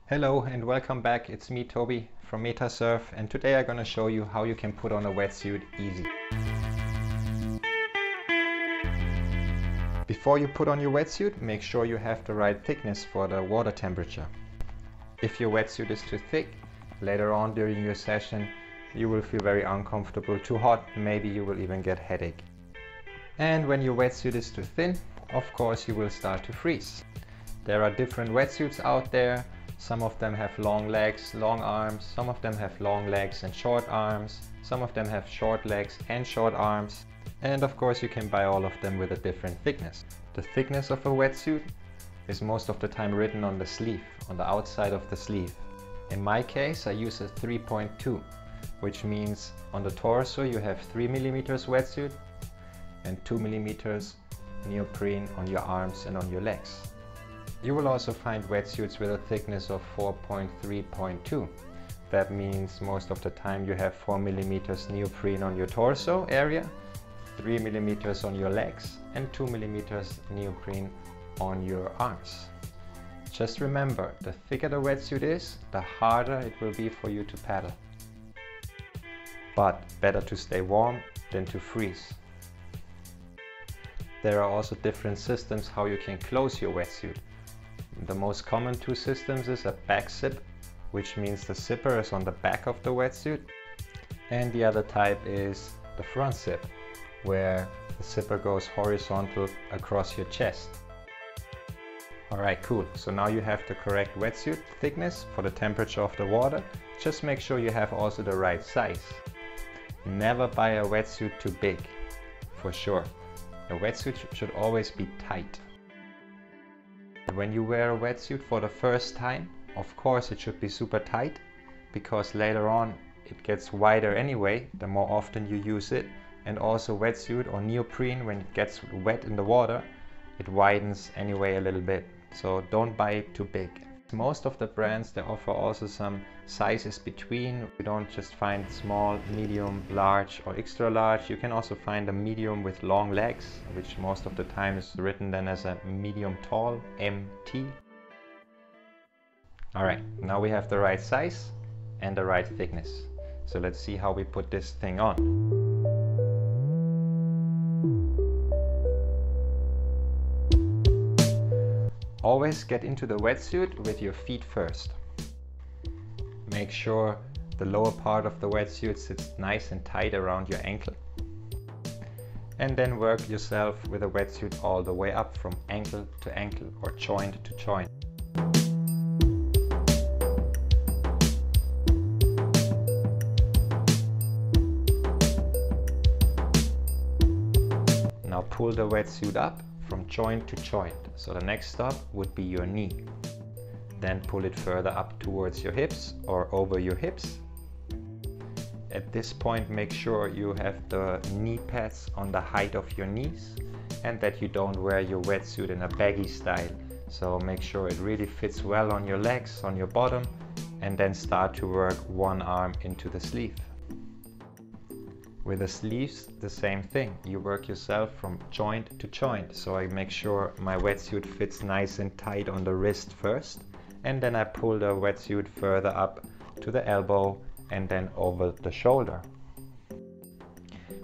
Hello and welcome back. It's me, Toby from MetaSurf, and today I'm going to show you how you can put on a wetsuit easy. Before you put on your wetsuit, make sure you have the right thickness for the water temperature. If your wetsuit is too thick, later on during your session you will feel very uncomfortable, too hot, maybe you will even get headache. And when your wetsuit is too thin, of course you will start to freeze. There are different wetsuits out there. Some of them have long legs, long arms. Some of them have long legs and short arms. Some of them have short legs and short arms. And of course you can buy all of them with a different thickness. The thickness of a wetsuit is most of the time written on the sleeve, on the outside of the sleeve. In my case I use a 3.2, which means on the torso you have 3 millimeters wetsuit and 2 millimeters neoprene on your arms and on your legs. You will also find wetsuits with a thickness of 4.3.2. That means most of the time you have 4 millimeters neoprene on your torso area, 3 millimeters on your legs, and 2 millimeters neoprene on your arms. Just remember, the thicker the wetsuit is, the harder it will be for you to paddle. But better to stay warm than to freeze. There are also different systems how you can close your wetsuit. The most common two systems is a back zip, which means the zipper is on the back of the wetsuit, and the other type is the front zip, where the zipper goes horizontal across your chest. Alright, cool. So now you have the correct wetsuit thickness for the temperature of the water. Just make sure you have also the right size. Never buy a wetsuit too big, for sure. A wetsuit should always be tight. When you wear a wetsuit for the first time, of course it should be super tight, because later on it gets wider anyway, the more often you use it. And also wetsuit or neoprene, when it gets wet in the water, it widens anyway a little bit. So don't buy it too big. Most of the brands, they offer also some sizes between. You don't just find small, medium, large or extra large. You can also find a medium with long legs, which most of the time is written then as a medium tall, MT. Alright, now we have the right size and the right thickness. So let's see how we put this thing on. Always get into the wetsuit with your feet first. Make sure the lower part of the wetsuit sits nice and tight around your ankle. And then work yourself with the wetsuit all the way up from ankle to ankle or joint to joint. Now pull the wetsuit up from joint to joint. So the next stop would be your knee. Then pull it further up towards your hips or over your hips. At this point, make sure you have the knee pads on the height of your knees and that you don't wear your wetsuit in a baggy style. So make sure it really fits well on your legs, on your bottom, and then start to work one arm into the sleeve. With the sleeves, the same thing. You work yourself from joint to joint. So I make sure my wetsuit fits nice and tight on the wrist first, and then I pull the wetsuit further up to the elbow and then over the shoulder.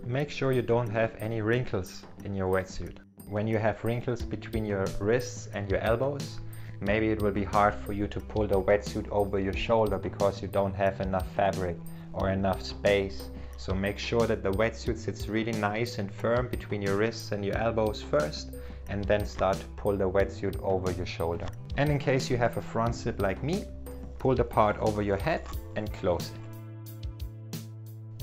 Make sure you don't have any wrinkles in your wetsuit. When you have wrinkles between your wrists and your elbows, maybe it will be hard for you to pull the wetsuit over your shoulder because you don't have enough fabric or enough space. So make sure that the wetsuit sits really nice and firm between your wrists and your elbows first, and then start to pull the wetsuit over your shoulder. And in case you have a front zip like me, pull the part over your head and close it.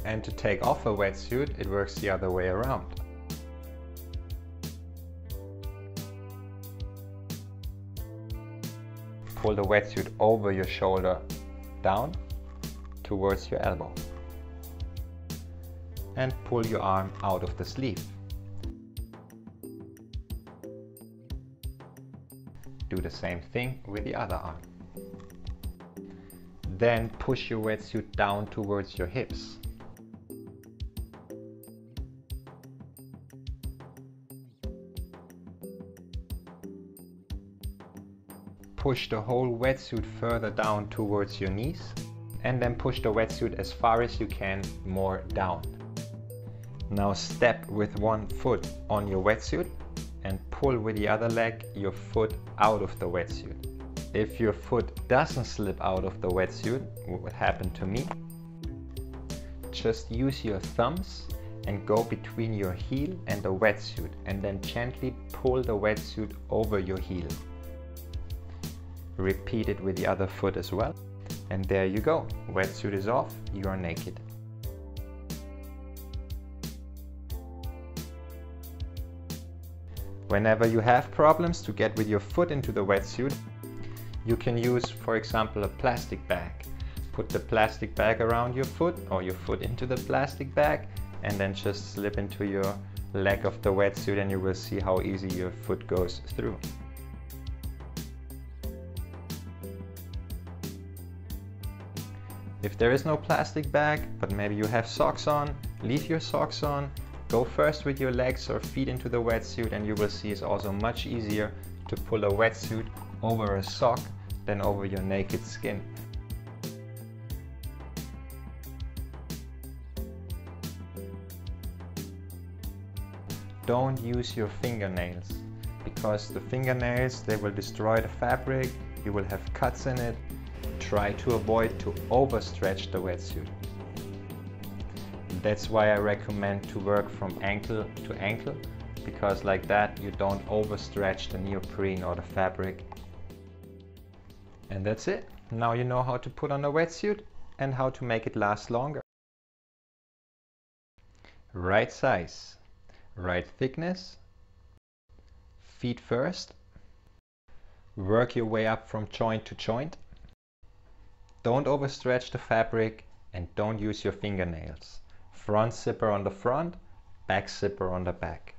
And to take off a wetsuit, it works the other way around. Pull the wetsuit over your shoulder down towards your elbow. And pull your arm out of the sleeve. Do the same thing with the other arm. Then push your wetsuit down towards your hips. push the whole wetsuit further down towards your knees, and then push the wetsuit as far as you can more down. Now step with one foot on your wetsuit and pull with the other leg your foot out of the wetsuit. If your foot doesn't slip out of the wetsuit, what would happen to me? Just use your thumbs and go between your heel and the wetsuit, and then gently pull the wetsuit over your heel. Repeat it with the other foot as well, and there you go. Wetsuit is off, you are naked. Whenever you have problems to get with your foot into the wetsuit, you can use, for example, a plastic bag. Put the plastic bag around your foot, or your foot into the plastic bag, and then just slip into your leg of the wetsuit, and you will see how easy your foot goes through. If there is no plastic bag, but maybe you have socks on, leave your socks on. Go first with your legs or feet into the wetsuit, and you will see it's also much easier to pull a wetsuit over a sock than over your naked skin. Don't use your fingernails, because the fingernails, they will destroy the fabric, you will have cuts in it. Try to avoid to overstretch the wetsuit. That's why I recommend to work from ankle to ankle, because like that you don't overstretch the neoprene or the fabric. And that's it. Now you know how to put on a wetsuit and how to make it last longer. Right size, right thickness, feet first, work your way up from joint to joint. Don't overstretch the fabric and don't use your fingernails. Front zipper on the front, back zipper on the back.